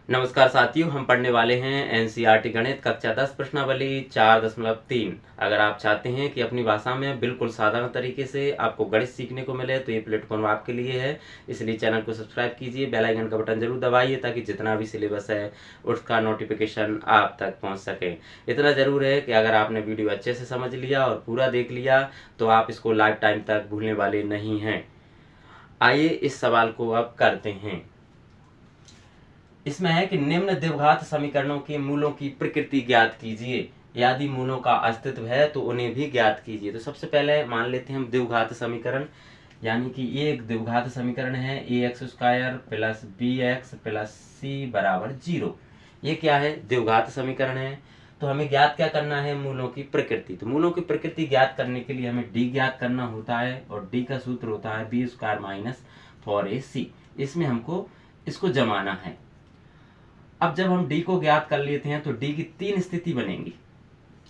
नमस्कार साथियों, हम पढ़ने वाले हैं एनसीईआरटी गणित कक्षा 10 प्रश्नावली 4.3। अगर आप चाहते हैं कि अपनी भाषा में बिल्कुल साधारण तरीके से आपको गणित सीखने को मिले तो ये प्लेटफॉर्म आपके लिए है। इसलिए चैनल को सब्सक्राइब कीजिए, बेल आइकन का बटन जरूर दबाइए ताकि जितना भी सिलेबस है उसका नोटिफिकेशन आप तक पहुँच सके। इतना ज़रूर है कि अगर आपने वीडियो अच्छे से समझ लिया और पूरा देख लिया तो आप इसको लाइफ टाइम तक भूलने वाले नहीं हैं। आइए इस सवाल को अब करते हैं। इसमें है कि निम्न द्विघात समीकरणों के मूलों की प्रकृति ज्ञात कीजिए। यदि मूलों का अस्तित्व है तो उन्हें भी ज्ञात कीजिए। तो सबसे पहले मान लेते हैं हम द्विघात समीकरण, यानी कि ये एक द्विघात समीकरण है ax square plus bx plus c बराबर 0। ये क्या है? द्विघात समीकरण है। तो हमें ज्ञात क्या करना है? मूलों की प्रकृति। तो मूलों की प्रकृति ज्ञात करने के लिए हमें d ज्ञात करना होता है और d का सूत्र होता है b स्क्वायर माइनस 4ac। इसमें हमको इसको जमाना है। अब जब हम d को ज्ञात कर लेते हैं तो d की तीन स्थिति बनेंगी।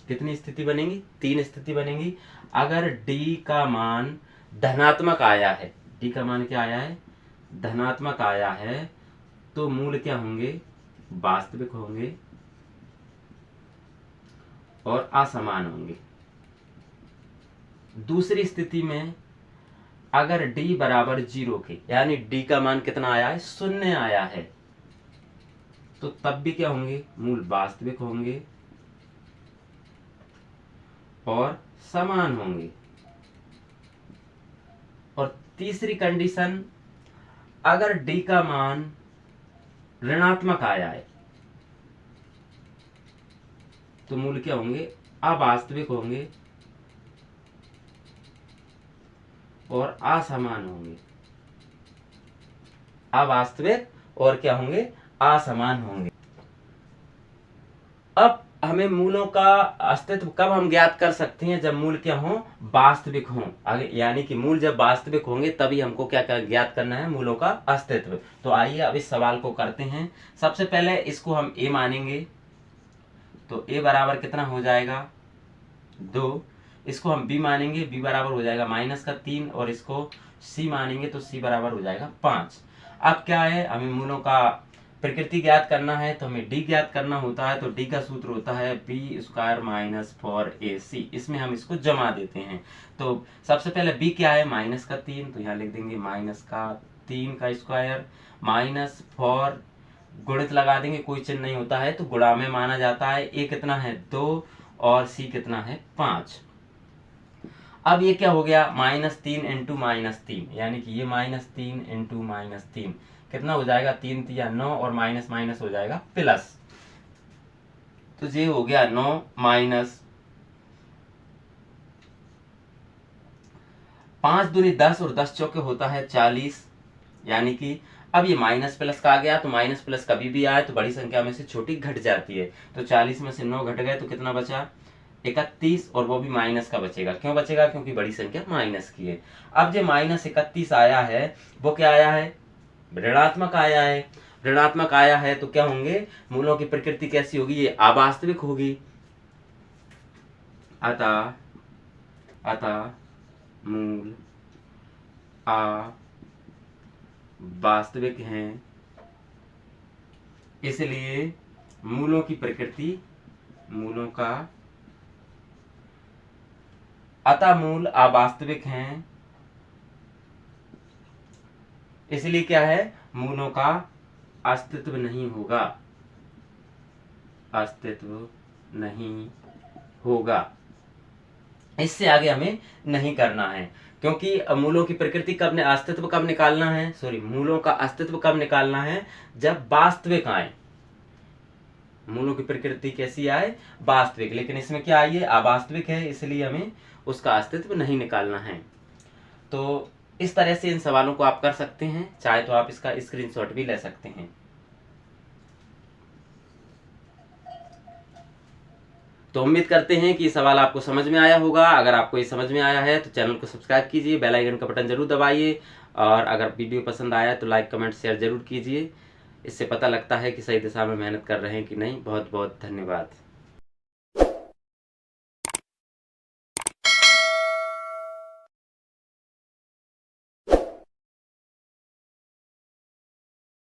कितनी स्थिति बनेंगी? तीन स्थिति बनेंगी। अगर d का मान धनात्मक आया है, d का मान क्या आया है? धनात्मक आया है, तो मूल क्या होंगे? वास्तविक होंगे और असमान होंगे। दूसरी स्थिति में अगर d बराबर 0 के, यानी d का मान कितना आया है? 0 आया है, तो तब भी क्या होंगे? मूल वास्तविक होंगे और समान होंगे। और तीसरी कंडीशन, अगर d का मान ऋणात्मक आया है तो मूल क्या होंगे? अवास्तविक होंगे और असमान होंगे। अवास्तविक और क्या होंगे? असमान होंगे। अब हमें मूलों का अस्तित्व कब हम ज्ञात कर सकते हैं? जब मूल क्या हो? वास्तविक हों। आगे यानी कि मूल जब वास्तविक होंगे तभी हमको क्या ज्ञात करना है? मूलों का अस्तित्व। तो आइए अब इस सवाल को करते हैं। सबसे पहले इसको हम a मानेंगे, तो a बराबर कितना हो जाएगा? 2। इसको हम b मानेंगे, b बराबर हो जाएगा -3, और इसको c मानेंगे तो c बराबर हो जाएगा 5। अब क्या है? हमें मूलों का प्रकृति ज्ञात करना है, तो हमें d ज्ञात करना होता है। तो d का सूत्र होता है b स्क्वायर माइनस 4ac। इसमें हम इसको जमा देते हैं। तो सबसे पहले b क्या है? -3, तो यहाँ लिख देंगे -3 का स्क्वायर माइनस 4, गुणित लगा देंगे, कोई चिन्ह नहीं होता है तो गुणा में माना जाता है। a कितना है? 2 और c कितना है? 5। अब ये क्या हो गया? -3 इंटू -3, यानी कि ये -3 इंटू -3 कितना हो जाएगा? 3 3 9, और माइनस माइनस हो जाएगा प्लस। तो ये हो गया 9 माइनस 5 दूनी 10 और 10 चौके होता है 40। यानी कि अब ये माइनस प्लस का आ गया, तो माइनस प्लस कभी भी आए तो बड़ी संख्या में से छोटी घट जाती है। तो 40 में से 9 घट गए तो कितना बचा? 31, और वो भी माइनस का बचेगा। क्यों बचेगा? क्योंकि बड़ी संख्या माइनस की है। अब जो -31 आया है वो क्या आया है? ऋणात्मक आया है। ऋणात्मक आया है तो क्या होंगे? मूलों की प्रकृति कैसी होगी? ये अवास्तविक होगी। अतः मूल अवास्तविक हैं, इसलिए मूलों की प्रकृति, मूलों का अतः मूल अवास्तविक हैं, इसलिए क्या है? मूलों का अस्तित्व नहीं होगा। अस्तित्व नहीं होगा। इससे आगे हमें नहीं करना है, क्योंकि मूलों की प्रकृति कब अस्तित्व कब निकालना है? मूलों का अस्तित्व कब निकालना है? जब वास्तविक आए। मूलों की प्रकृति कैसी आए? वास्तविक। लेकिन इसमें क्या आई है? अवास्तविक है, इसलिए हमें उसका अस्तित्व नहीं निकालना है। तो इस तरह से इन सवालों को आप कर सकते हैं। चाहे तो आप इसका स्क्रीनशॉट भी ले सकते हैं। तो उम्मीद करते हैं कि सवाल आपको समझ में आया होगा। अगर आपको ये समझ में आया है तो चैनल को सब्सक्राइब कीजिए, बेल आइकन का बटन जरूर दबाइए, और अगर वीडियो पसंद आया तो लाइक कमेंट शेयर जरूर कीजिए। इससे पता लगता है कि सही दिशा में मेहनत कर रहे हैं कि नहीं। बहुत बहुत धन्यवाद।